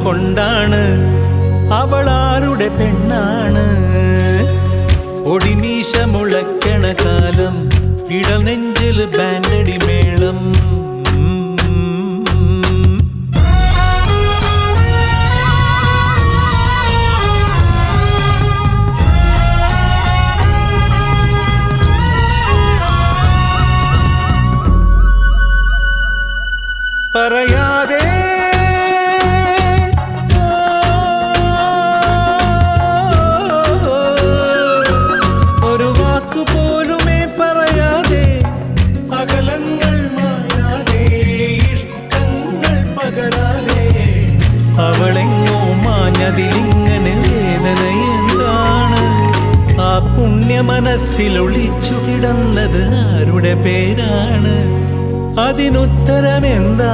കൊണ്ടാണ് അവളാരുടെ പെണ്ണാണ്. ഒടിമീശ മുളയ്ക്കണ കാലം ഇടനെഞ്ചിൽ ബാൻഡടി മേളം. പറയാതെ ഒരു വാക്കുപോലുമേ പറയാതെ അകലങ്ങൾ മായാതെ ഇഷ്ടങ്ങൾ പകരാതെ അവളെങ്ങോ മാഞ്ഞതിലിങ്ങനെ വേദന എന്താണ്? ആ പുണ്യ മനസ്സിൽ ഒളിച്ചു കിടന്നത് ആരുടെ പേരാണ്? അതിനുത്തരമെന്താണ്?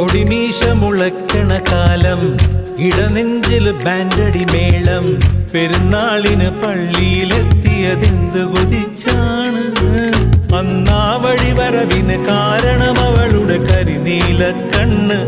ഒടിമീശ മുളയ്ക്കണ കാലം ഇടനെഞ്ചിൽ ബാൻഡടി മേളം. പെരുന്നാളിന് പള്ളിയിലെത്തിയതെന്ത് കൊതിച്ചാണ്? അന്നാ വഴി വരവിന് കാരണം അവളുടെ കരിനീല കണ്ണ്.